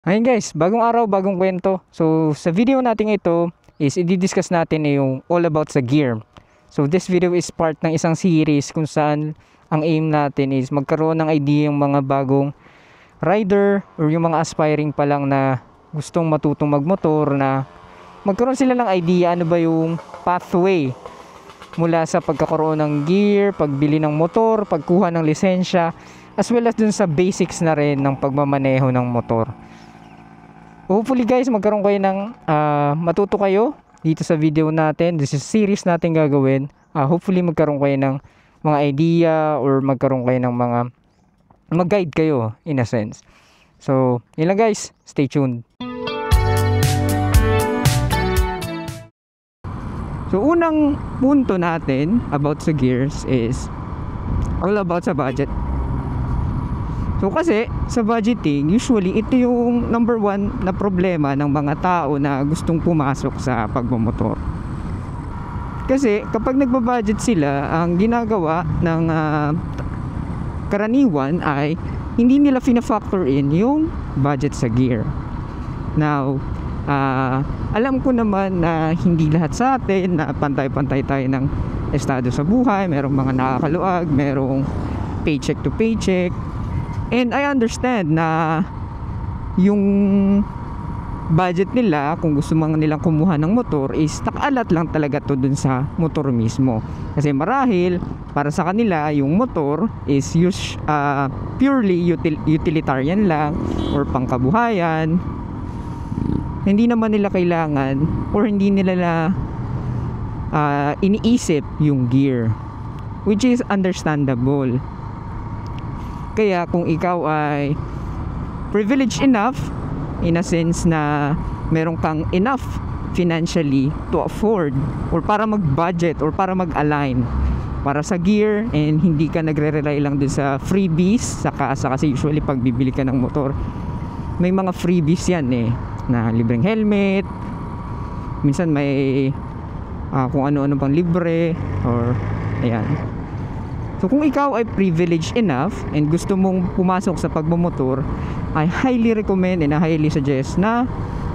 Ayun guys, bagong araw, bagong kwento. So sa video natin ito is i-discuss natin yung all about sa gear. So this video is part ng isang series kung saan ang aim natin is magkaroon ng idea yung mga bagong rider or yung mga aspiring pa lang na gustong matutong magmotor, na magkaroon sila ng idea ano ba yung pathway mula sa pagkakaroon ng gear, pagbili ng motor, pagkuha ng lisensya, as well as dun sa basics na rin ng pagmamaneho ng motor. Hopefully guys, magkaroon kayo ng matuto kayo dito sa video natin. This is series natin gagawin. Hopefully magkaroon kayo ng mga idea or magkaroon kayo ng mga mag-guide kayo in a sense. So, yun lang guys. Stay tuned. So, unang punto natin about sa gears is all about sa budget. So kasi sa budgeting, usually ito yung number one na problema ng mga tao na gustong pumasok sa pagmamotor. Kasi kapag nagbabudget sila, ang ginagawa ng karaniwan ay hindi nila fina-factor in yung budget sa gear. Now, alam ko naman na hindi lahat sa atin na pantay-pantay tayo ng estado sa buhay. Merong mga nakakaluag, merong paycheck to paycheck. And I understand na yung budget nila, kung gusto mga nilang kumuha ng motor, is nakalat lang talaga to dun sa motor mismo. Kasi marahil para sa kanila yung motor is purely utilitarian lang or pangkabuhayan. Hindi naman nila kailangan or hindi nila iniisip yung gear, which is understandable. Kaya kung ikaw ay privileged enough in a sense na meron kang enough financially to afford or para mag-budget or para mag-align para sa gear, and hindi ka nagre-rely lang dun sa freebies saka kasi usually pag bibili ka ng motor may mga freebies yan na libreng helmet, minsan may kung ano-ano pang libre or ayan. So kung ikaw ay privileged enough and gusto mong pumasok sa pagmamotor, I highly recommend and I highly suggest na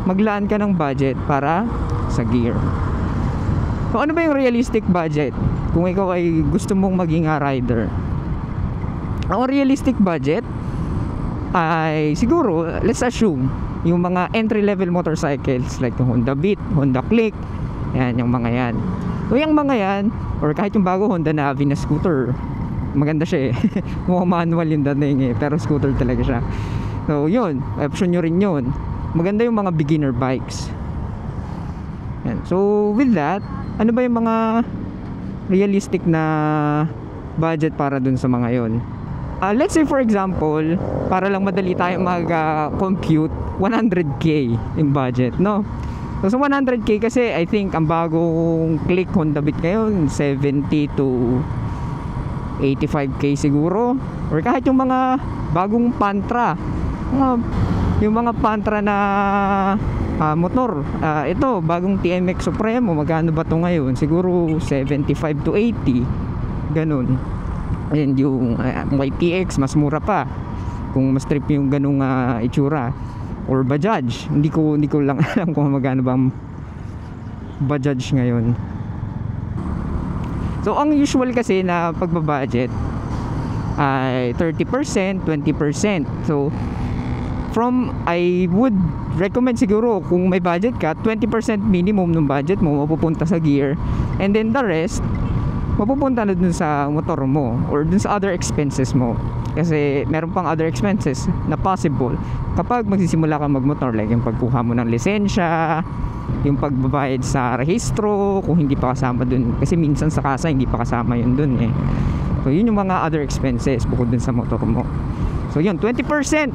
maglaan ka ng budget para sa gear. So ano ba yung realistic budget kung ikaw ay gusto mong maging rider? Ang realistic budget ay siguro, let's assume, yung mga entry-level motorcycles like yung Honda Beat, Honda Click, yan, yung mga yan. So yung mga yan, or kahit yung bago Honda Navi na scooter, maganda siya mukhang manual yung dating pero scooter talaga siya. So yun, option nyo rin yun. Maganda yung mga beginner bikes yan. So with that, ano ba yung mga realistic na budget para dun sa mga yun? Let's say for example, para lang madali tayo mag-compute, 100k yung budget, no? So sa 100k kasi I think ang bagong Click Honda Beat ngayon 70 to 85k siguro, or kahit yung mga bagong Pantra, yung mga Pantra na motor, ito bagong TMX Supremo, magkano ba to ngayon? Siguro 75 to 80, ganun. And yung YTX mas mura pa kung mas trip yung ganung itsura, or Bajaj, hindi ko lang alam kung magkano ba ang Bajaj ngayon. So ang usual kasi na pagbabudget ay 30%, 20%. So I would recommend siguro kung may budget ka, 20% minimum ng budget mo mapupunta sa gear, and then the rest mapupunta na dun sa motor mo or dun sa other expenses mo. Kasi meron pang other expenses na possible kapag magsisimula ka magmotor, like yung pagkuha mo ng lisensya, yung pagbabayad sa rehistro kung hindi pa kasama dun, kasi minsan sa kasa hindi pa kasama yun dun So yun yung mga other expenses bukod dun sa motor mo. So yun, 20%,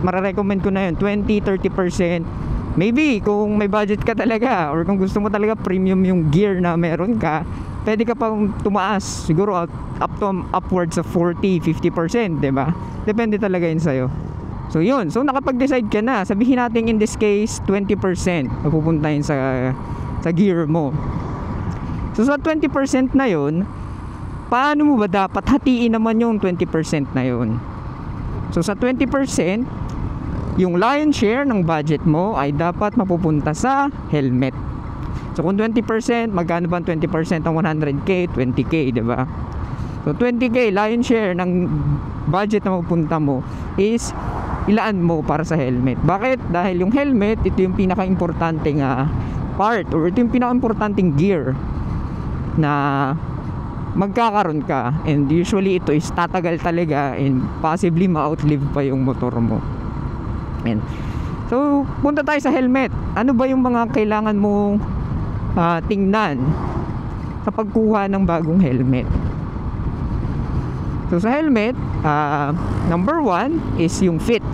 mararecommend ko na yun. 20-30%. Maybe kung may budget ka talaga or kung gusto mo talaga premium yung gear na meron ka, pwede ka pang tumaas siguro up to upwards of 40-50%, diba? Depende talaga yun sa'yo. So yun, so nakapag-decide ka na, sabihin natin in this case 20% mapupunta yun sa gear mo. So sa 20% na yun, paano mo ba dapat hatiin naman yung 20% na yun? So sa 20%, yung lion share ng budget mo ay dapat mapupunta sa helmet. So kung 20%, magkano ba ang 20% ng 100k? 20k, di ba? So 20k lion share ng budget na mapupunta mo is ilaan mo para sa helmet. Bakit? Dahil yung helmet, ito yung pinaka-importanting part, or ito yung pinaka-importanting gear na magkakaroon ka, and usually ito is tatagal talaga and possibly ma-outlive pa yung motor mo. And so punta tayo sa helmet. Ano ba yung mga kailangan mong tingnan sa pagkuha ng bagong helmet? So sa helmet, number 1 is yung fit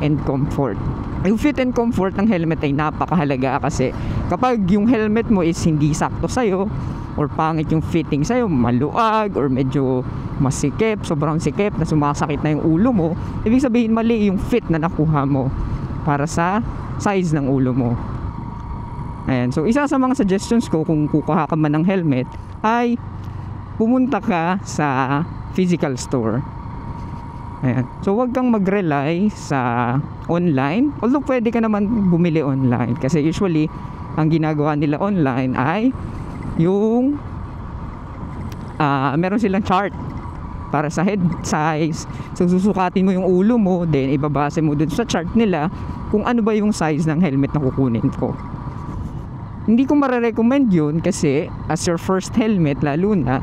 and comfort. Yung fit and comfort ng helmet ay napakahalaga, kasi kapag yung helmet mo is hindi sakto sa'yo, or pangit yung fitting sa'yo, maluag, or medyo masikip, sobrang sikip na sumasakit na yung ulo mo, ibig sabihin mali yung fit na nakuha mo para sa size ng ulo mo. Ayan, so isa sa mga suggestions ko kung kukuha ka man ng helmet ay pumunta ka sa physical store. Ayan. So wag kang mag-rely sa online, although pwede ka naman bumili online, kasi usually ang ginagawa nila online ay yung meron silang chart para sa head size. So susukatin mo yung ulo mo, then ibabase mo dun sa chart nila kung ano ba yung size ng helmet na kukunin ko. Hindi ko marerecommend yun, kasi as your first helmet, lalo na,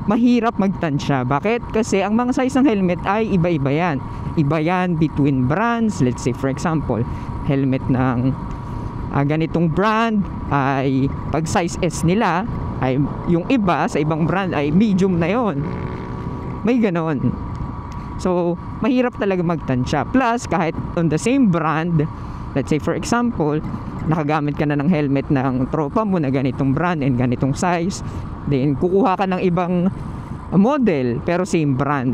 mahirap magtansya. Bakit? Kasi ang mga size ng helmet ay iba-iba yan. Iba yan between brands. Let's say for example, helmet ng ganitong brand ay pag size S nila, ay yung iba sa ibang brand ay medium na yon. May ganon. So mahirap talaga magtansya. Plus kahit on the same brand, let's say for example, nakagamit ka na ng helmet ng tropa mo na ganitong brand and ganitong size, then kukuha ka ng ibang model pero same brand.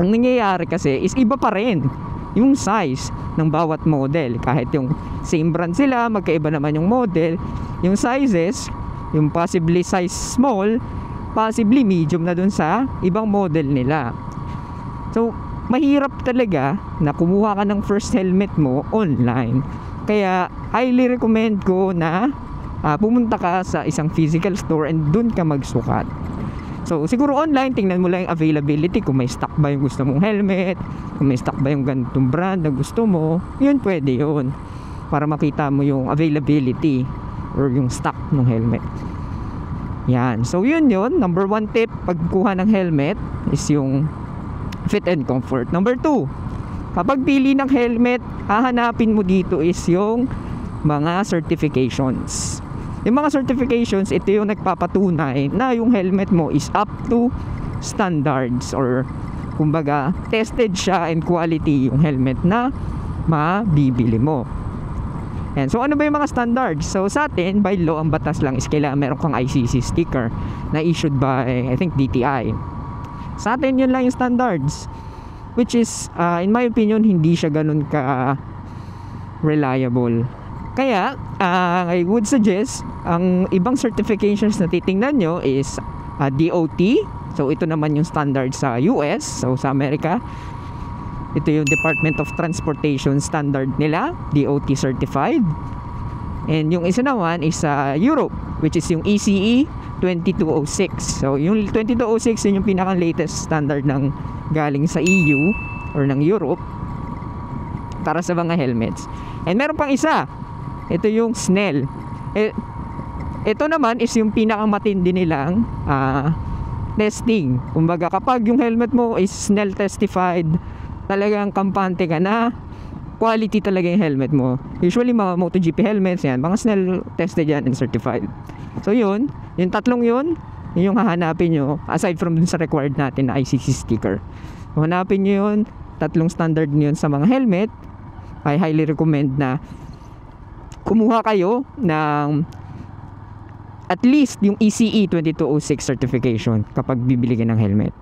Ang nangyayari kasi is iba pa rin yung size ng bawat model. Kahit yung same brand sila, magkaiba naman yung model, yung sizes, yung possibly size small, possibly medium na dun sa ibang model nila. So mahirap talaga na kumuha ka ng first helmet mo online. Kaya highly recommend ko na pumunta ka sa isang physical store and dun ka magsukat. So siguro online, tingnan mo lang yung availability, kung may stock ba yung gusto mong helmet, kung may stock ba yung ganitong brand na gusto mo, yun pwede yun, para makita mo yung availability or yung stock ng helmet. Yan, so yun, number 1 tip pagkuha ng helmet is yung fit and comfort. Number 2, kapag pili ng helmet, hahanapin mo dito is yung mga certifications. Yung mga certifications, ito yung nagpapatunay na yung helmet mo is up to standards, or kumbaga tested siya and quality yung helmet na mabibili mo. And so ano ba yung mga standards? So sa atin, by law, ang batas lang is kailangan meron kang ICC sticker na issued by, I think, DTI. Sa atin, yun lang yung standards, which is in my opinion hindi siya ganun ka reliable. Kaya I would suggest ang ibang certifications na titingnan nyo is DOT. So ito naman yung standard sa US. So sa Amerika, ito yung Department of Transportation standard nila, DOT certified. And yung isa naman is sa Europe, which is yung ECE 2206. So yung 2206 yun yung pinaka latest standard ng galing sa EU or ng Europe para sa mga helmets. And meron pang isa, ito yung SNEL. Ito naman is yung pinakamatindi nilang testing. Kumbaga kapag yung helmet mo is SNEL testified, talagang kampante ka na quality talaga yung helmet mo. Usually mga MotoGP helmets yan, mga SNEL tested yan and certified. So yun, yung tatlong yun yung hahanapin nyo aside from dun sa required natin na ICC sticker. So, hanapin nyo yun, tatlong standard yun sa mga helmet. I highly recommend na kumuha kayo ng at least yung ECE 2206 certification kapag bibili ka ng helmet.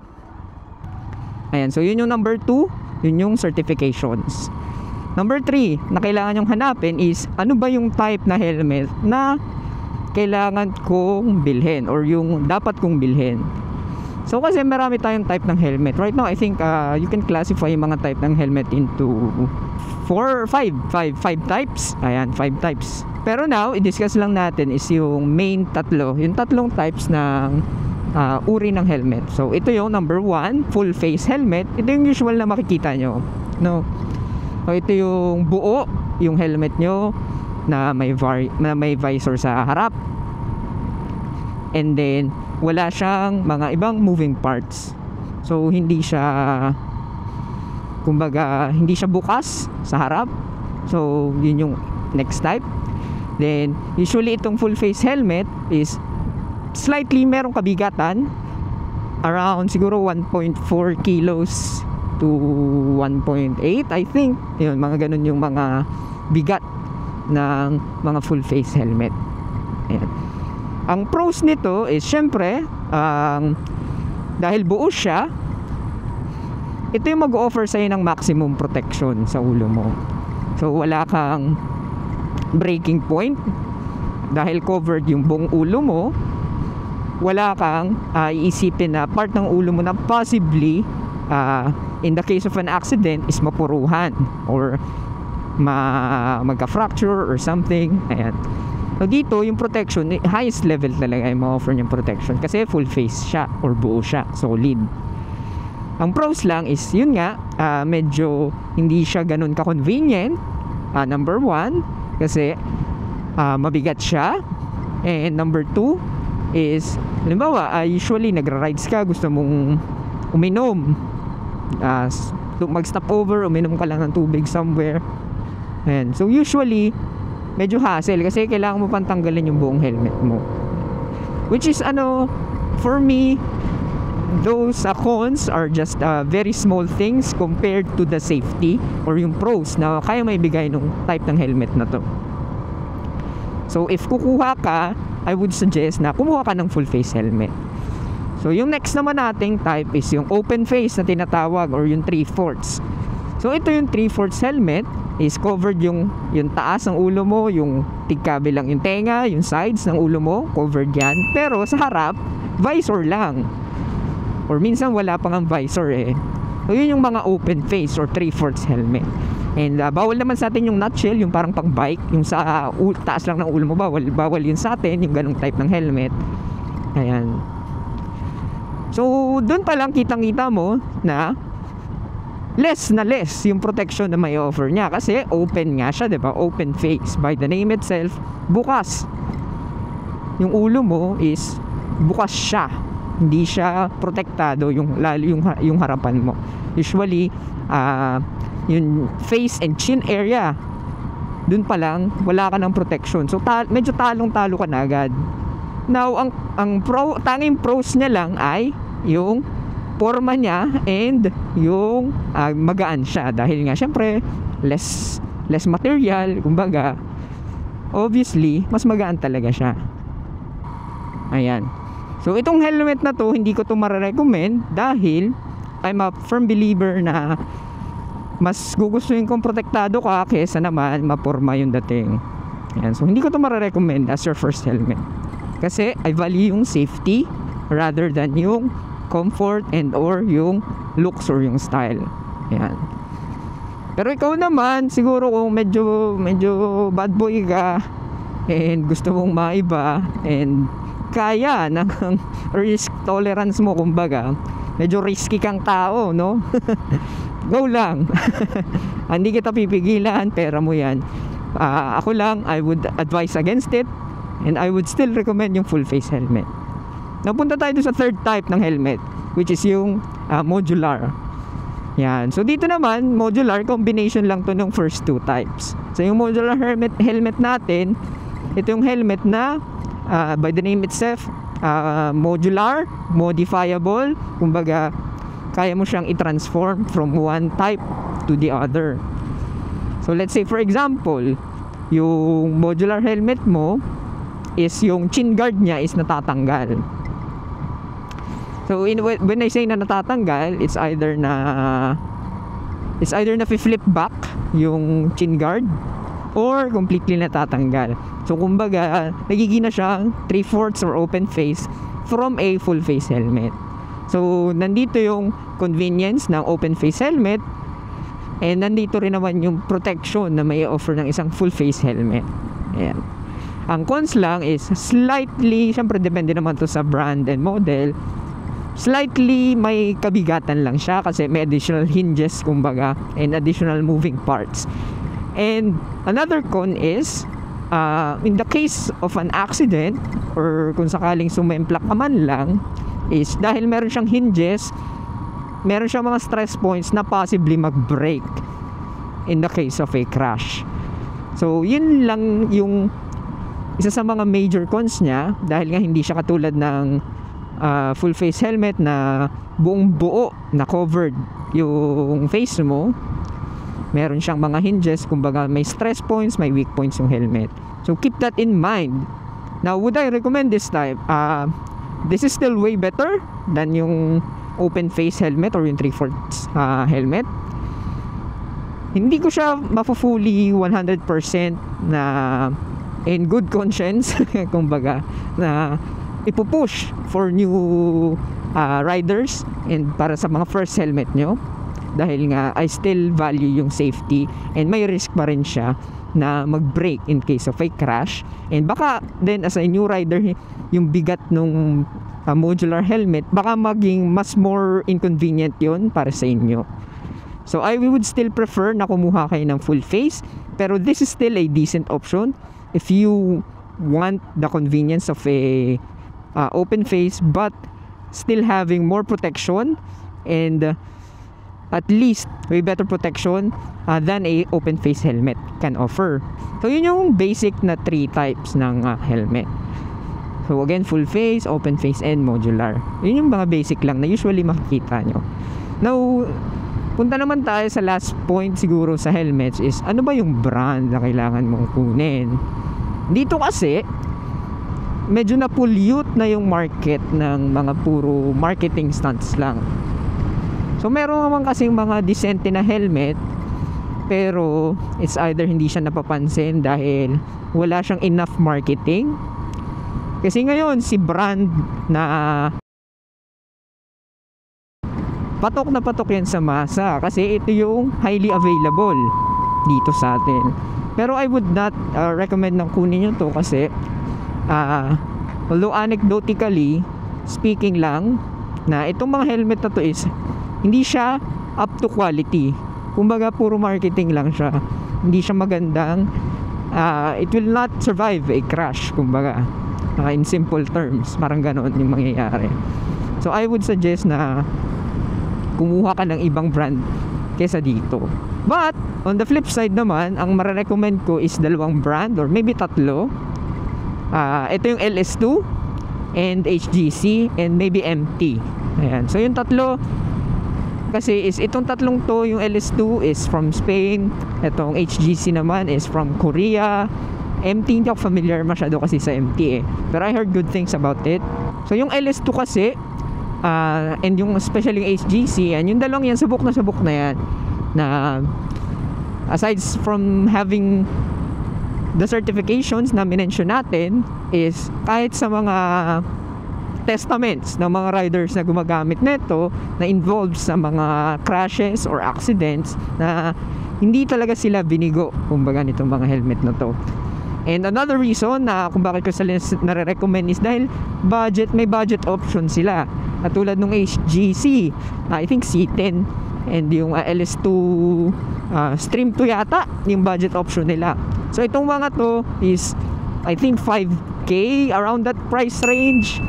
Ayan, so yun yung number 2, yun yung certifications. Number 3 na kailangan nyong hanapin is ano ba yung type na helmet na kailangan kong bilhin or yung dapat kong bilhin. So kasi marami tayong type ng helmet. Right now, I think you can classify yung mga type ng helmet into 4 or 5 types. Ayan, 5 types. Pero now, i-discuss lang natin is yung main tatlo. Yung tatlong types ng uri ng helmet. So ito yung number 1, full face helmet. Ito yung usual na makikita nyo, no? So ito yung buo, yung helmet nyo na may visor sa harap. And then wala siyang mga ibang moving parts. So hindi siya, kumbaga, hindi siya bukas sa harap. So yun yung next type. Then usually itong full face helmet is slightly merong kabigatan, around siguro 1.4 kilos to 1.8, I think. Yun, mga ganun yung mga bigat ng mga full face helmet. Ayan. Ang pros nito is syempre, dahil buo siya, ito yung mag-offer sa'yo ng maximum protection sa ulo mo. So wala kang breaking point dahil covered yung buong ulo mo. Wala kang iisipin na part ng ulo mo na possibly in the case of an accident is mapuruhan or magka-fracture or something. Ayan. So dito yung protection, highest level talaga yung ma-offer niyang protection kasi full face siya or buo siya, solid. Ang pros lang is yun nga, medyo hindi siya ganun ka-convenient. Number 1, kasi mabigat siya. And number 2 is, halimbawa, usually nagra-rides ka, gusto mong uminom, mag-stop over, uminom ka lang ng tubig somewhere. Ayan. So usually medyo hassle kasi kailangan mo pang tanggalin yung buong helmet mo, which is for me, those cons are just very small things compared to the safety or yung pros na kaya maibigay nung type ng helmet na to. So if kukuha ka, I would suggest na kumuha ka ng full face helmet. So yung next naman nating type is yung open face na tinatawag or yung 3/4. So ito yung 3/4 helmet, is covered yung taas ng ulo mo, yung tigkabilang yung tenga, yung sides ng ulo mo, covered yan. Pero sa harap, visor lang. Or minsan wala pang ang visor eh. So yun yung mga open face or 3/4 helmet. And bawal naman sa atin yung nutshell, yung parang pang bike, yung sa taas lang ng ulo mo, bawal yun sa atin, yung ganong type ng helmet. Ayan. So dun pa lang kitang-kita mo na less yung protection na may offer niya kasi open nga siya, 'di ba? Open face, by the name itself, bukas. Yung ulo mo is bukas siya. Hindi siya protektado yung harapan mo. Usually yung face and chin area, dun pa lang wala ka ng protection. So medyo talong-talo ka na agad. Now ang tanging pros niya lang ay yung forma niya and yung magaan siya dahil nga syempre less material, kumbaga obviously mas magaan talaga siya. Ayan. So itong helmet na to, hindi ko to mare-recommend dahil I'm a firm believer na mas gugustuhin kong protektado ka kesa naman maporma yung dating. Ayan. So hindi ko to mare-recommend as your first helmet kasi I value yung safety rather than yung comfort and or yung looks or yung style. Ayan. Pero ikaw naman, siguro kung medyo bad boy ka and gusto mong maiba and kaya ng risk tolerance mo, kumbaga medyo risky kang tao, no? Go lang. Hindi kita pipigilan, pera mo yan. Ako lang, I would advise against it and I would still recommend yung full face helmet. Napunta tayo sa third type ng helmet, which is yung modular. Yan. So dito naman, modular, combination lang to ng first two types. So yung modular helmet natin, ito yung helmet na by the name itself, modular, modifiable. Kumbaga, kaya mo siyang i-transform from one type to the other. So let's say for example, yung modular helmet mo is yung chin guard niya is natatanggal. So when I say na natatanggal, it's either na flip back yung chin guard or completely natatanggal. So kumbaga nagiging na siyang 3/4 or open face from a full face helmet. So, nandito yung convenience ng open face helmet, and nandito rin naman yung protection na may offer ng isang full face helmet. Ayan. Ang cons lang is slightly, syempre depende naman to sa brand and model, slightly may kabigatan lang siya kasi may additional hinges kumbaga and additional moving parts. And another con is in the case of an accident or kung sakaling sumemplak ka man lang, is dahil meron siyang hinges, meron siyang mga stress points na possibly mag-break in the case of a crash. So yun lang yung isa sa mga major cons niya, dahil nga hindi siya katulad ng full face helmet na buong buo na covered yung face mo. Meron siyang mga hinges, kumbaga may stress points, may weak points yung helmet. So keep that in mind. Now, would I recommend this type? This is still way better than yung open face helmet or yung 3/4 helmet. Hindi ko siya mafufully 100% na in good conscience kumbaga na ipupush for new riders and para sa mga first helmet nyo, dahil nga I still value yung safety and may risk pa rin siya na mag-break in case of a crash. And baka then as a new rider, yung bigat nung modular helmet baka maging mas more inconvenient yun para sa inyo. So I would still prefer na kumuha kayo ng full face, pero this is still a decent option if you want the convenience of a open face but still having more protection and at least way better protection than a open face helmet can offer. So yun yung basic na 3 types ng helmet. So again, full face, open face, and modular. Yun yung mga basic lang na usually makikita nyo. Now, punta naman tayo sa last point siguro sa helmets is ano ba yung brand na kailangan mong kunin. Dito kasi medyo na-pollute na yung market ng mga puro marketing stunts lang. So meron naman kasing mga decente na helmet, pero it's either hindi siya napapansin dahil wala siyang enough marketing. Kasi ngayon si brand na patok na patok yan sa masa kasi ito yung highly available dito sa atin. Pero I would not recommend nang kunin nyo to kasi although anecdotically speaking lang, na itong mga helmet na to is hindi siya up to quality. Kumbaga puro marketing lang siya. Hindi siya magandang it will not survive a crash, kumbaga in simple terms, parang ganoon yung mangyayari. So I would suggest na kumuha ka ng ibang brand kesa dito. But on the flip side naman, ang mare-recommend ko is 2 brand or maybe 3. Ito yung LS2 and HGC and maybe MT. Ayan. So yung 3 kasi is itong 3 to, yung LS2 is from Spain, itong HGC naman is from Korea. MT hindi ako familiar masyado kasi sa MT pero I heard good things about it. So yung LS2 kasi and yung especially yung HGC, and yung dalawang yan subok na yan na aside from having the certifications na minention natin, is kahit sa mga testaments ng mga riders na gumagamit nito na involved sa mga crashes or accidents, na hindi talaga sila binigo kumbaga nitong mga helmet na to. And another reason na kung bakit ko sila nare-recommend is dahil may budget option sila. Katulad nung HGC, I think C10 and yung LS2 Stream 2 yata yung budget option nila. So itong mga to is I think 5K, around that price range.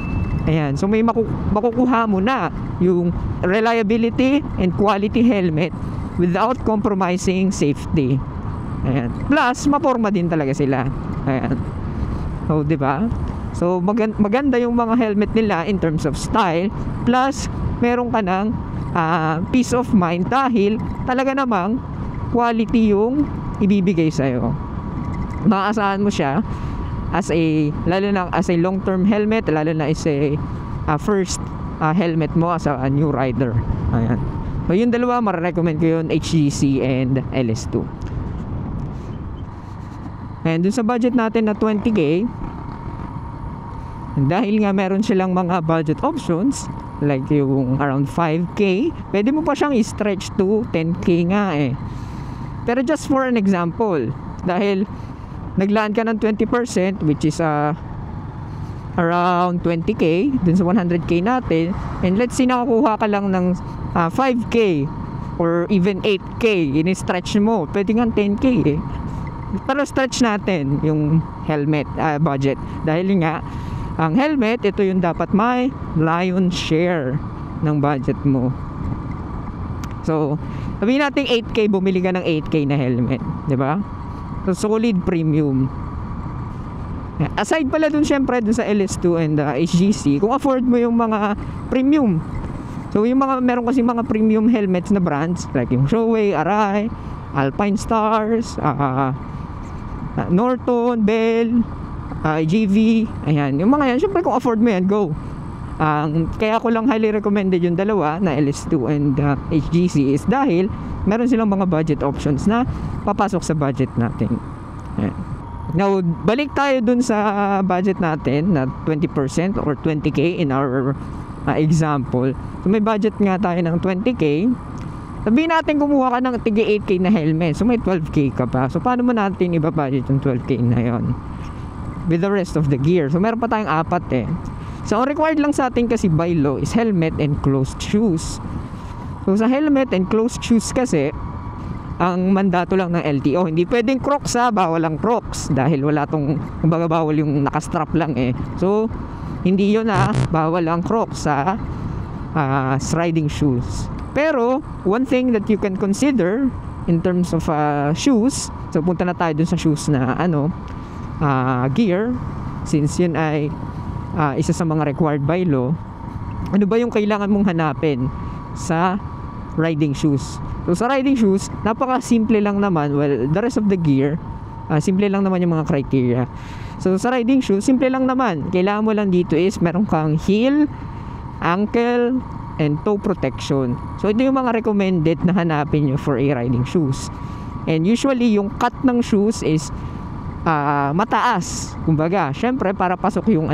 Ayan, so may makukuha mo na yung reliability and quality helmet without compromising safety. Ayan. Plus, maporma din talaga sila. Ayan. So, di ba? So, maganda yung mga helmet nila in terms of style. Plus, meron ka ng peace of mind dahil talaga namang quality yung ibibigay sa'yo. Maaasahan mo siya lalo na as a long-term helmet, lalo na as a first helmet mo as a new rider. Ayan. So, yung 2, mara-recommend ko yun, HGC and LS2. And dun sa budget natin na 20K, dahil nga meron silang mga budget options, like yung around 5K, pwede mo pa siyang i-stretch to 10K nga eh. Pero just for an example, dahil naglaan ka ng 20%, which is around 20K dun sa 100K natin, and let's say nakakuha ka lang ng 5K or even 8K, ini-stretch mo, pwede nga 10K eh. Pero stretch natin yung helmet budget, dahil nga ang helmet, ito yung dapat may lion share ng budget mo. So sabihin natin 8K, bumili ka ng 8K na helmet, di ba? So solid premium. Aside pala dun syempre dun sa LS2 and HGC, kung afford mo yung mga premium, so yung mga meron kasi mga premium helmets na brands like yung Shoei, Arai, Alpine Stars, Norton, Bell, GV, ayan, yung mga yan, syempre kung afford mo yan, go. Kaya ko lang highly recommended yung dalawa na LS2 and HGC is dahil meron silang mga budget options na papasok sa budget natin. Ayan. Now, balik tayo dun sa budget natin na 20% or 20K in our example. So may budget nga tayo ng 20K. Sabihin natin kumuha ka ng tig 8K na helmet, so may 12K ka pa. So paano mo natin iba-budget yung 12K na yon with the rest of the gear? So meron pa tayong apat eh. So ang required lang sa atin kasi by law is helmet and closed shoes. So sa helmet and closed shoes kasi, ang mandato lang ng LTO, hindi pwedeng Crocs bawal ang Crocs dahil wala tong, kumbaga bawal yung nakastrap lang eh. So hindi yun bawal ang Crocs sa riding shoes. Pero one thing that you can consider in terms of shoes, so punta na tayo dun sa shoes na gear, since yun ay isa sa mga required by law. Ano ba yung kailangan mong hanapin sa riding shoes? So sa riding shoes, napaka-simple lang naman. Well, the rest of the gear, simple lang naman yung mga criteria. So sa riding shoes, simple lang naman. Kailangan mo lang dito is meron kang heel, ankle, and toe protection. So ito yung mga recommended na hanapin nyo for a riding shoes. And usually yung cut ng shoes is mataas, kumbaga syempre para pasok yung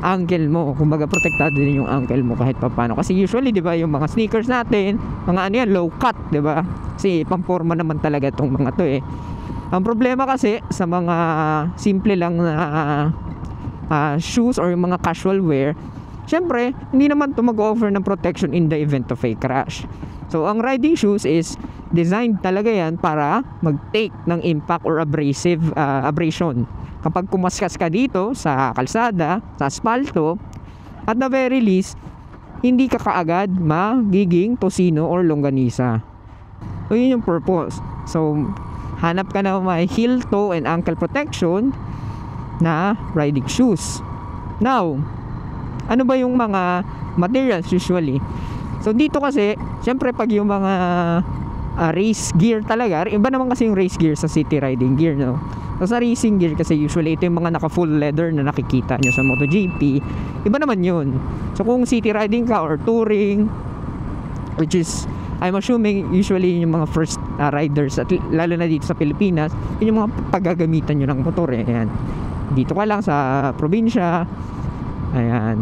ankle mo, kumbaga protektado din yung ankle mo kahit paano, kasi usually di ba yung mga sneakers natin, mga low cut, di ba, kasi pamporma naman talaga tong mga to eh. Ang problema kasi sa mga simple lang na shoes or yung mga casual wear, syempre hindi naman to mag-offer ng protection in the event of a crash. So ang riding shoes is designed talaga yan para mag-take ng impact or abrasion. Kapag kumaskas ka dito sa kalsada, sa asfalto, at the very least, hindi ka kaagad magiging tosino or longganisa. So yun yung purpose. So hanap ka na may heel, toe, and ankle protection na riding shoes. Now, ano ba yung mga materials usually? So dito kasi, syempre pag yung mga race gear talaga, iba naman kasi yung race gear sa city riding gear, no? So sa racing gear kasi usually ito yung mga naka full leather na nakikita nyo sa MotoGP, iba naman yun. So kung city riding ka or touring, which is I'm assuming usually yung mga first riders, at lalo na dito sa Pilipinas, yun yung mga paggagamitan nyo ng motor eh. Ayan. Dito ka lang sa probinsya, ayan.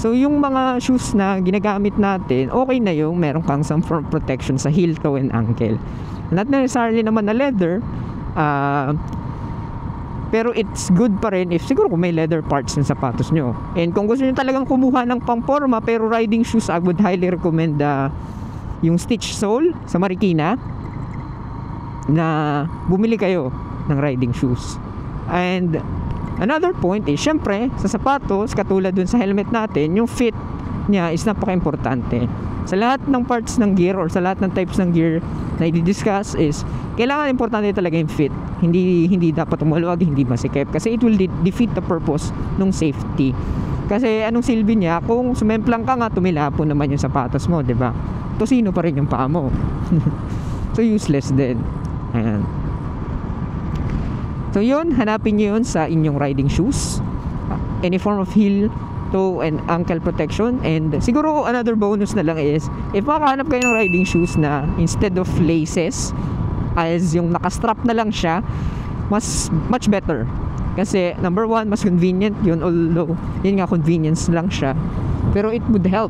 So yung mga shoes na ginagamit natin, okay na yung meron kang some form of protection sa heel, toe, and ankle. Not necessarily naman na leather, pero it's good pa rin if siguro kung may leather parts ng sapatos nyo. And kung gusto nyo talagang kumuha ng pangporma pero riding shoes, I would highly recommend yung stitch sole sa Marikina, na bumili kayo ng riding shoes. And another point is, syempre, sa sapatos, katulad dun sa helmet natin, yung fit niya is napaka-importante. Sa lahat ng parts ng gear or sa lahat ng types ng gear na i-discuss is, kailangan importante talaga yung fit. Hindi dapat umuwag, hindi masikip. Kasi it will defeat the purpose ng safety. Kasi anong silbi niya, kung sumemplang ka nga, tumilapo naman yung sapatos mo, diba? Tosino pa rin yung paa mo. So useless din. Ayan. So yun, hanapin nyo yun sa inyong riding shoes, any form of heel, toe, and ankle protection. And siguro another bonus na lang is, if makahanap kayo ng riding shoes na instead of laces, as yung nakastrap na lang siya, much better. Kasi number one, mas convenient yun, although yun nga, convenience lang siya, pero it would help,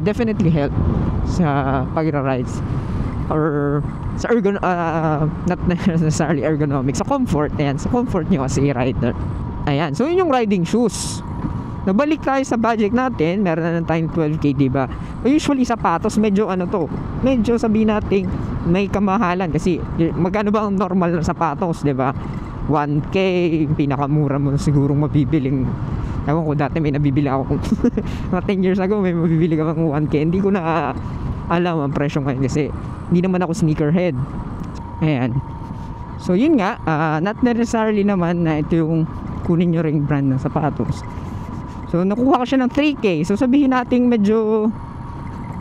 definitely help sa pag-rides or sa not necessarily ergonomics, sa comfort. Ayan, sa comfort nyo as a rider. Ayan, so yun yung riding shoes. Nabalik tayo sa budget natin, meron na ng tayong 12k, diba? Usually sapatos, medyo medyo sabihin natin may kamahalan, kasi magkano ba ang normal na sapatos, diba? 1k, pinakamura mo sigurong mabibiling, ewan ko, dati may nabibili ako mga 10 years ago, may mabibili ka pang 1k. Hindi ko na alam ang presyo ngayon kasi hindi naman ako sneakerhead. Ayan, so yun nga, not necessarily naman na ito yung kunin nyo ring brand ng sapatos. So nakuha ko siya ng 3k, so sabihin natin medyo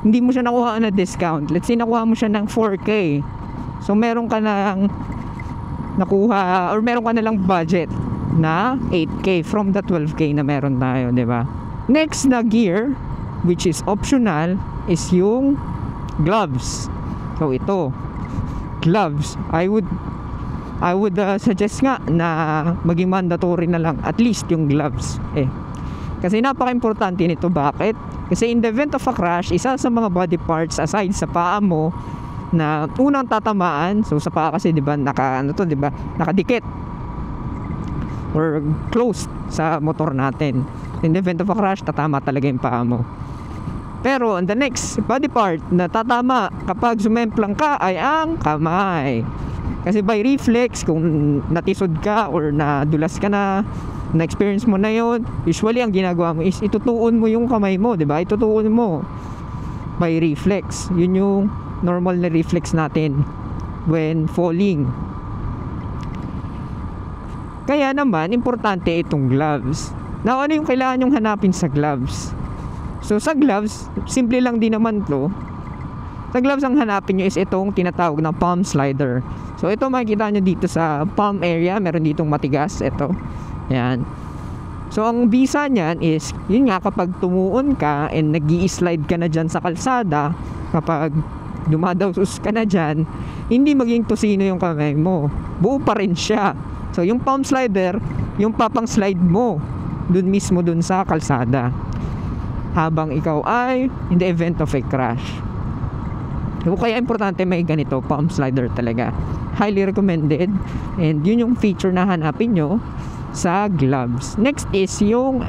hindi mo siya nakuha na discount. Let's say nakuha mo siya ng 4k, so meron ka ng nakuha, or meron ka na lang budget na 8k from the 12k na meron tayo, diba? Next na gear, which is optional, is yung gloves. So ito, gloves, I would suggest nga na maging mandatory na lang at least yung gloves, kasi napaka-importante nito. Bakit? Kasi in the event of a crash, isa sa mga body parts aside sa paa mo na unang tatamaan, so sa paa kasi 'di ba nakadikit or closed sa motor natin. In the event of a crash, tatama talaga yung paa mo. Pero the next body part na tatama kapag sumemplang ka ay ang kamay. Kasi by reflex, kung natisod ka or nadulas ka na-experience mo na yon, usually ang ginagawa mo is itutuon mo yung kamay mo, diba? Itutuon mo by reflex. Yun yung normal na reflex natin when falling. Kaya naman, importante itong gloves. Now, ano yung kailangan yung hanapin sa gloves? So sa gloves, simple lang din naman to. Sa gloves, ang hanapin nyo is itong tinatawag na palm slider. So ito makikita nyo dito sa palm area, meron ditong matigas, ito. Yan. So ang bisa niyan is, yun nga, kapag tumuon ka and nag-i-slide ka na dyan sa kalsada, kapag dumadawsos ka na dyan, hindi maging tosino yung kamay mo, buo pa rin siya. So yung palm slider, yung papang slide mo dun mismo dun sa kalsada habang ikaw ay in the event of a crash. So kaya importante may ganito, palm slider talaga, highly recommended, and yun yung feature na hanapin nyo sa gloves. Next is yung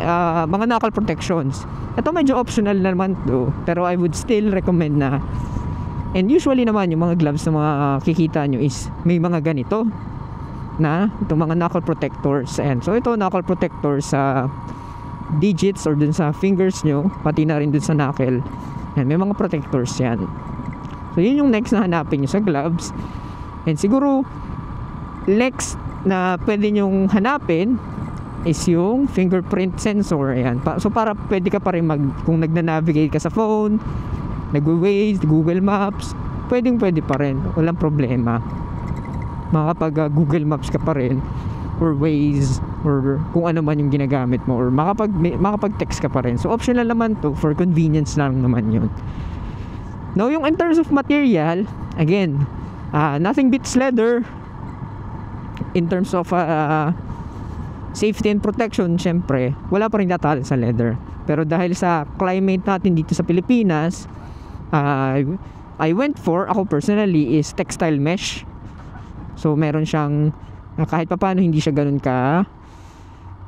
mga knuckle protections. Ito medyo optional naman to, pero I would still recommend na. And usually naman yung mga gloves na mga kikita nyo is may mga ganito na itong mga knuckle protectors. And so ito, knuckle protector sa digits or dun sa fingers nyo, pati na rin dun sa knuckle. And may mga protectors yan. So yun yung next na hanapin nyo sa gloves. And siguro next na pwede nyong hanapin is yung fingerprint sensor. Ayan. So para pwede ka pa rin kung nagna-navigate ka sa phone, nag-Waze, Google Maps, pwede pa rin, walang problema. Makapag Google Maps ka pa rin, or Waze, or kung ano man yung ginagamit mo, or makapag-text ka pa rin. So optional naman to, for convenience lang naman yun. Now yung in terms of material, again, nothing beats leather in terms of safety and protection. Syempre wala pa rin tatalo sa leather, pero dahil sa climate natin dito sa Pilipinas, I went for, ako personally, is textile mesh. So meron siyang kahit pa paano hindi siya ganun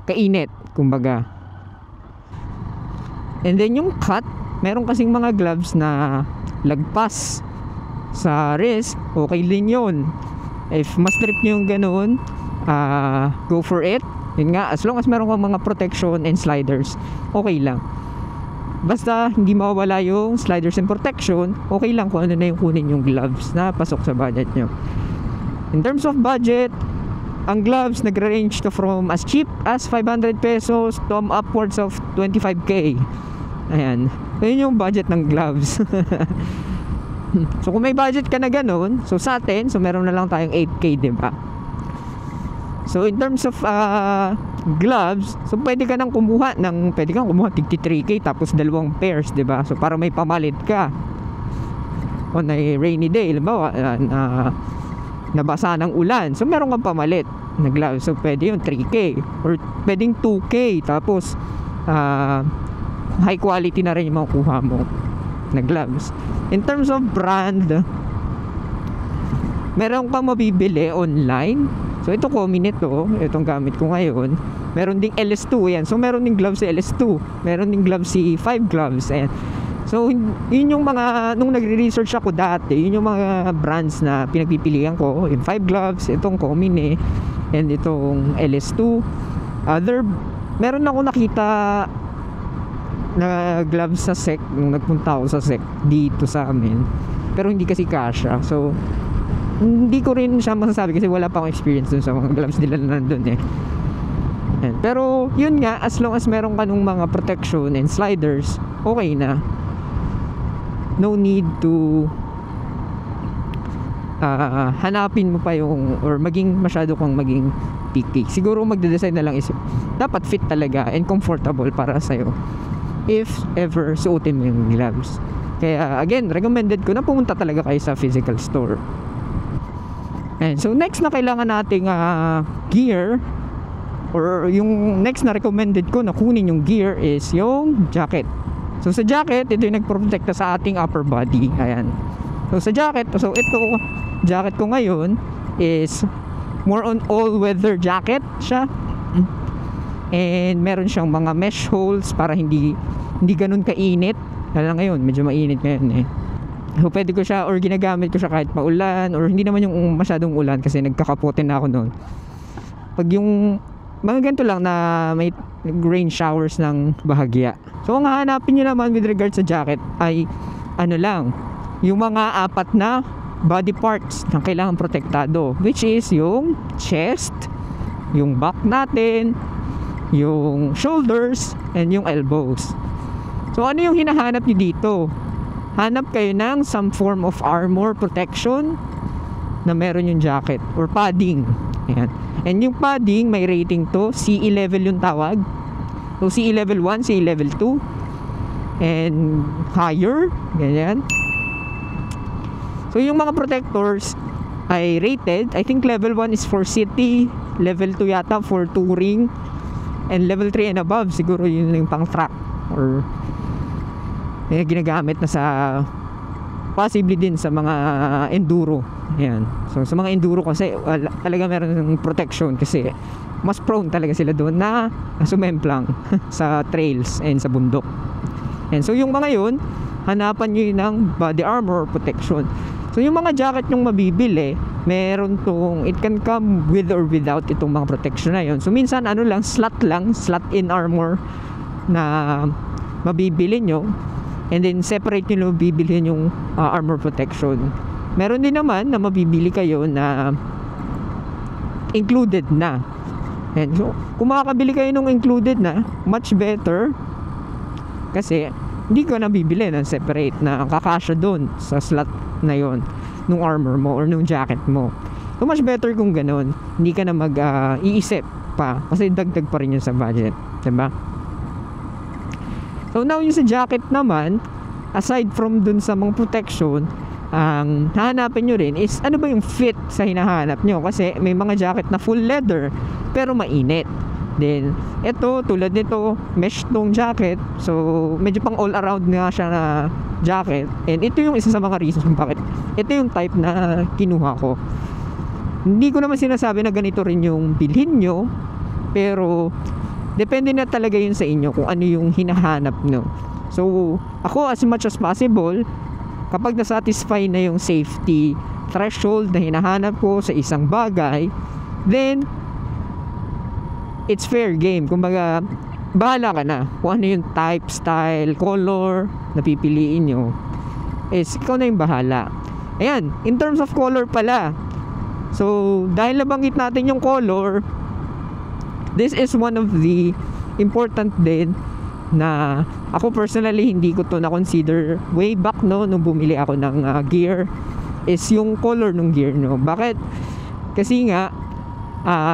kainit, kumbaga. And then yung cut, meron kasing mga gloves na lagpas sa wrist, okay din yun. If mas trip nyo yung ganun, go for it. Yun nga, as long as meron kang mga protection and sliders, okay lang. Basta hindi mawawala yung sliders and protection, okay lang kung ano na yung kunin yung gloves na pasok sa budget nyo. In terms of budget, ang gloves nagre-range to from as cheap as 500 pesos to upwards of 25k. Ayan, yun yung budget ng gloves. So kung may budget ka na ganun, so sa atin, so meron na lang tayong 8k, diba? So in terms of gloves, so pwede kang kumuha tig 3k tapos dalawang pairs, diba? So para may pamalit ka on a rainy day, halimbawa nabasa ng ulan, so meron kang pamalit na gloves. So pwede yung 3K or pwedeng 2K, tapos high quality na rin yung makukuha mo na gloves. In terms of brand, meron kang mabibili online. So ito Comin, itong gamit ko ngayon. Meron ding LS2 yan. So meron ding gloves si LS2, meron ding gloves si 5 gloves. Ayan. So yun yung mga, nung nagre-research ako dati, yun yung mga brands na pinagpipilian ko. Yung 5 gloves, itong Comin and itong LS2. Meron ako nakita na gloves sa SEC nung nagpunta ako sa SEC dito sa amin, pero hindi kasi kasha. So hindi ko rin siya masasabi kasi wala pa akong experience dun sa mga gloves nila na nandun Pero yun nga, as long as meron ka nung mga protection and sliders, okay na. No need to hanapin mo pa yung, or masyado kang maging picky. Siguro magde-decide na lang is dapat fit talaga and comfortable para sa'yo if ever suotin mo yung gloves. Kaya again, recommended ko na pumunta talaga kayo sa physical store. And so next na kailangan nating gear, or yung next na recommended ko na kunin yung gear, is yung jacket. So sa jacket, ito yung nagprotekta sa ating upper body. Ayan. So sa jacket, so ito jacket ko ngayon is more on all-weather jacket siya. And meron siyang mga mesh holes para hindi ganun kainit. Lalo ngayon, medyo mainit ngayon So pwede ko siya, or ginagamit ko siya kahit maulan, or hindi naman yung masyadong ulan kasi nagkakapote na ako noon. Pag yung mga ganito lang na may rain showers ng bahagya. So ang hahanapin nyo naman with regards sa jacket ay ano lang, yung mga 4 na body parts na kailangan protektado, which is yung chest, yung back natin, yung shoulders, and yung elbows. So ano yung hinahanap nyo dito? Hanap kayo ng some form of armor protection na meron yung jacket or padding. Ayan. And yung padding, may rating to, CE level yung tawag. So CE level 1, CE level 2, and higher, ganyan. So yung mga protectors ay rated, I think level 1 is for city, level 2 yata for touring, and level 3 and above siguro yun yung pang track or ginagamit na sa possibly din sa mga enduro. Ayan. So sa mga enduro kasi talaga meron ng protection kasi mas prone talaga sila doon na sumemplang sa trails and sa bundok. And so yung mga yun, hanapan nyo yun ng body armor protection. So yung mga jacket yung mabibili, meron tong, it can come with or without itong mga protection na yun. So minsan ano lang, slot in armor na mabibili nyo, and then separate nyo mabibili yung armor protection. Meron din naman na mabibili kayo na included na. And so kung makakabili kayo nung included na, much better, kasi hindi ko na bibili ng separate na kakasya doon sa slot na yon nung armor mo or nung jacket mo. So much better kung ganun, hindi ka na iisip pa kasi dagdag pa rin yun sa budget, diba? So now yung sa jacket naman, aside from dun sa mga protection, ang hahanapin nyo rin is ano ba yung fit sa hinahanap nyo, kasi may mga jacket na full leather pero mainit. Then ito, tulad nito, mesh tong jacket, so medyo pang all around nga siya na jacket. And ito yung isa sa mga reasons kung bakit ito yung type na kinuha ko. Hindi ko naman sinasabi na ganito rin yung bilhin nyo, pero depende na talaga yun sa inyo kung ano yung hinahanap nyo. So ako, as much as possible, kapag nasatisfy na yung safety threshold na hinahanap ko sa isang bagay, then it's fair game. Kumbaga, bahala ka na kung ano yung type, style, color na pipiliin nyo, is ikaw na yung bahala. Ayan, in terms of color pala, so dahil nabanggit natin yung color, this is one of the important din na ako personally hindi ko to na consider way back nung bumili ako ng gear, is yung color ng gear no. Bakit? Kasi nga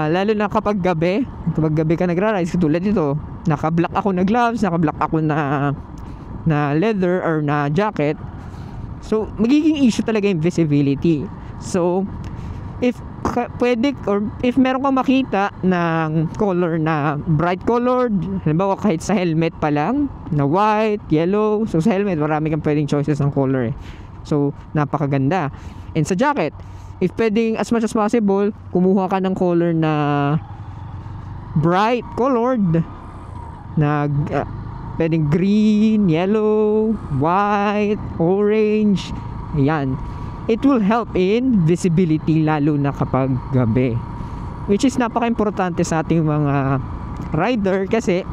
lalo na kapag gabi ka nagra-ride, tulad nito, naka-black ako na gloves, naka-black ako na leather or na jacket, so magiging issue talaga yung visibility. So pwede, or if meron kang makita ng color na bright colored, halimbawa kahit sa helmet pa lang na white, yellow, so sa helmet marami kang pwedeng choices ng color eh. So napakaganda. And sa jacket, if pwedeng as much as possible kumuha ka ng color na bright colored na pwedeng green, yellow, white, orange, ayan. It will help in visibility lalo na kapag gabi, which is napaka-importante sa ating mga rider kasi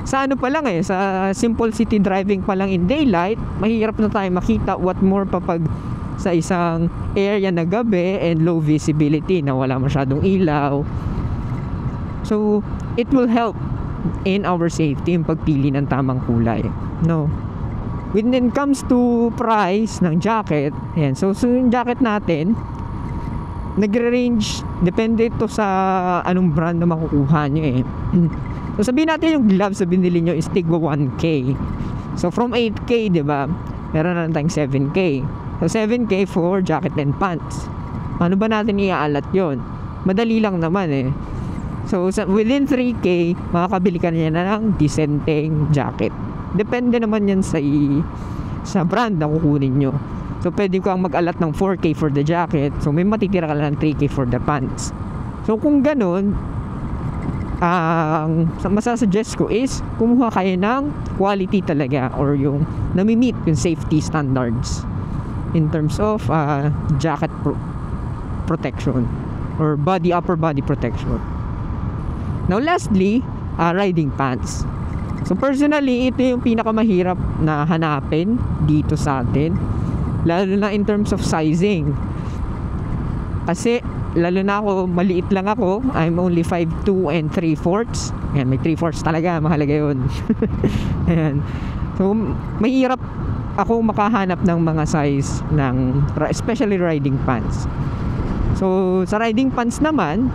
sa ano pa lang sa simple city driving pa lang in daylight, mahirap na tayo makita, what more pa pag sa isang area na gabi and low visibility na wala masyadong ilaw. So it will help in our safety yung pagpili ng tamang kulay, no? When it comes to price ng jacket, ayan, so yung jacket natin nagre-range, depende to sa anong brand na makukuha nyo eh. So sabihin natin yung gloves na binili nyo is tigwa 1K. So from 8K, diba, meron na tayong 7K. So 7K for jacket and pants. Paano ba natin iaalat yon? Madali lang naman eh. So within 3K, makakabili ka na ng decenteng jacket. Depende naman yan sa brand na kukunin nyo. So pwede kang mag-alat ng 4K for the jacket, so may matitira ka lang ng 3K for the pants. So kung ganun, ang masasuggest ko is kumuha kayo ng quality talaga, or yung nami-meet yung safety standards in terms of jacket protection or upper body protection. Now lastly, riding pants. So personally, ito yung pinakamahirap na hanapin dito sa atin, lalo na in terms of sizing. Kasi lalo na ako, maliit lang ako, I'm only 5'2 and 3/4. Ayan, may 3/4 talaga, mahalaga yun. Ayan. So mahirap ako makahanap ng mga size ng especially riding pants. So sa riding pants naman,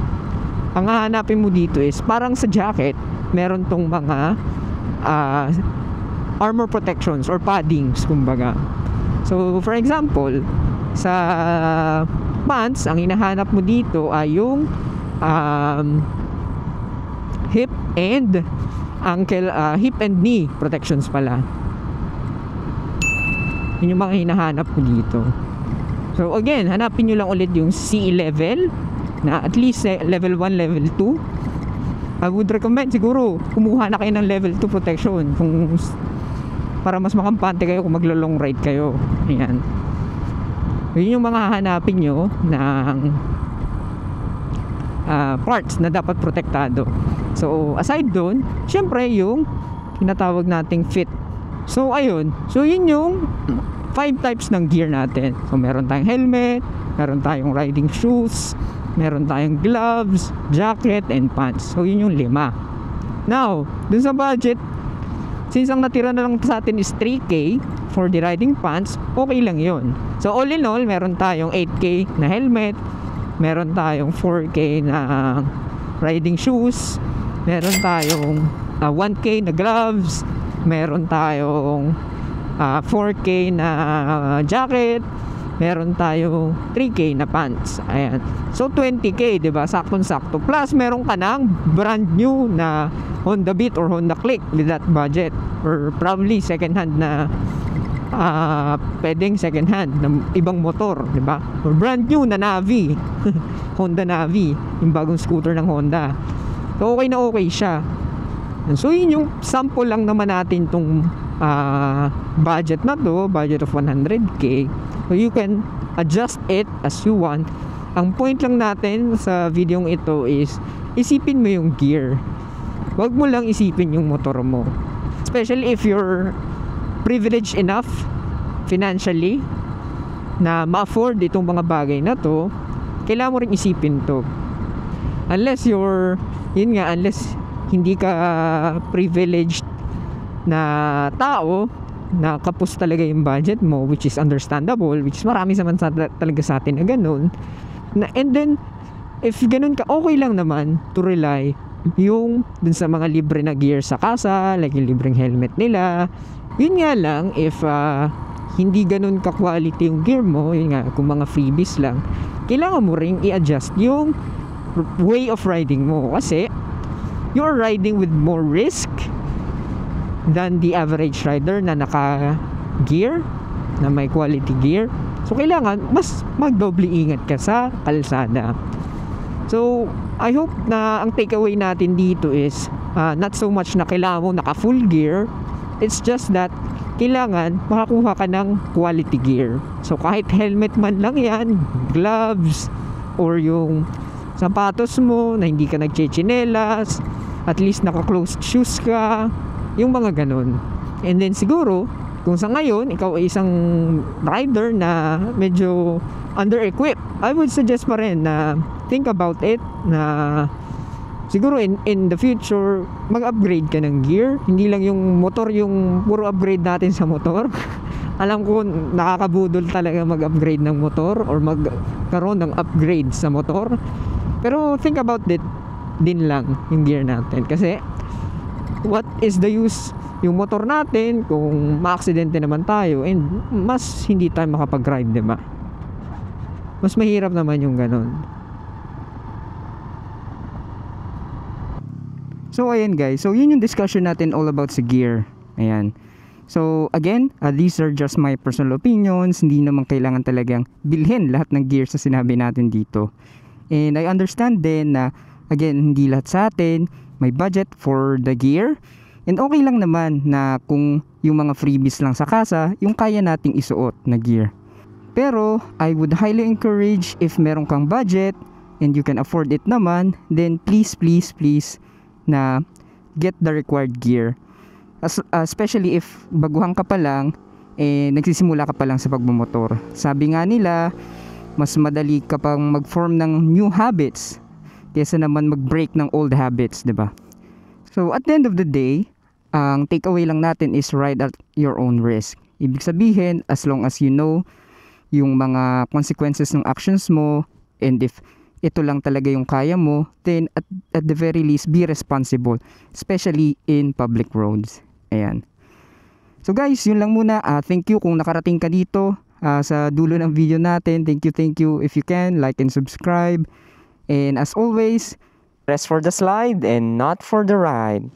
ang hahanapin mo dito is parang sa jacket, meron tong mga armor protections or paddings kumbaga. So for example, sa pants, ang hinahanap mo dito ay yung hip and ankle, hip and knee protections pala. Yun yung mga hinahanap mo dito. So again, hanapin nyo lang ulit yung CE level na at least level 1, level 2. I would recommend siguro kumuha na kayo ng level 2 protection para mas makampante kayo kung maglo-long ride kayo. Ayan. Yun yung mga hahanapin nyo ng parts na dapat protektado. So aside doon, syempre yung tinatawag nating fit. So ayun, so yun yung 5 types ng gear natin. So meron tayong helmet, meron tayong riding shoes, meron tayong gloves, jacket, and pants. So yun yung 5. Now, dun sa budget, since ang natira na lang sa atin is 3K for the riding pants, okay lang yun. So all in all, meron tayong 8K na helmet, meron tayong 4K na riding shoes, meron tayong 1K na gloves, meron tayong 4K na jacket, meron tayong 3K na pants. Ayan. So 20K, 'di ba? Saktong-sakto. Plus meron ka ng brand new na Honda Beat or Honda Click with that budget, or probably second hand na pwedeng second hand ng ibang motor, 'di ba? Or brand new na Navi. Honda Navi, yung bagong scooter ng Honda. So okay na okay siya. So yun yung sample lang naman natin tong budget na to, budget of 100K. So you can adjust it as you want. Ang point lang natin sa videong ito is isipin mo yung gear. Huwag mo lang isipin yung motor mo. Especially if you're privileged enough financially na ma-afford itong mga bagay na to, kailangan mo rin isipin to. Unless unless hindi ka privileged na tao na kapos talaga yung budget mo, which is understandable, which is marami naman talaga sa atin na ganun, and then if ganun ka, okay lang naman to rely yung dun sa mga libre na gear sa kasa, like yung libreng helmet nila. Yun nga lang, if hindi ganun ka-quality yung gear mo, yun nga, kung mga freebies lang, kailangan mo ring i-adjust yung way of riding mo. Kasi, you're riding with more risk than the average rider na naka-gear, na may quality gear. So, kailangan mas magdoble ingat ka sa kalsada. So, I hope na ang takeaway natin dito is not so much na kailangan mo naka full gear. It's just that kailangan makakuha ka ng quality gear. So, kahit helmet man lang yan, gloves, or yung sapatos mo na hindi ka nagchichinelas, at least naka-closed shoes ka, yung mga ganun. And then siguro, kung sa ngayon, ikaw ay isang rider na medyo under-equipped, I would suggest pa rin na think about it, na siguro in the future, mag-upgrade ka ng gear. Hindi lang yung motor yung puro upgrade natin sa motor. Alam ko, nakakabudol talaga mag-upgrade ng motor or magkaroon ng upgrade sa motor. Pero think about it din lang yung gear natin. Kasi, what is the use yung motor natin kung ma-aksidente naman tayo and mas hindi tayo makapag-ride, diba? Mas mahirap naman yung ganun. So ayan guys, so yun yung discussion natin all about sa gear. Ayan. So again, these are just my personal opinions. Hindi naman kailangan talagang bilhin lahat ng gear sa sinabi natin dito. And I understand din na again, hindi lahat sa atin may budget for the gear. And okay lang naman na kung yung mga freebies lang sa kasa, yung kaya nating isuot na gear. Pero I would highly encourage, if meron kang budget and you can afford it naman, then please na get the required gear. Especially if baguhan ka pa lang, nagsisimula ka pa lang sa pagmumotor. Sabi nga nila, mas madali ka pang mag-form ng new habits kaysa naman mag-break ng old habits, diba? So at the end of the day, ang takeaway lang natin is ride at your own risk. Ibig sabihin, as long as you know yung mga consequences ng actions mo, and if ito lang talaga yung kaya mo, then at the very least, be responsible, especially in public roads. Ayan. So guys, yun lang muna. Thank you kung nakarating ka dito sa dulo ng video natin. Thank you. If you can, like and subscribe. And as always, rest for the slide and not for the ride.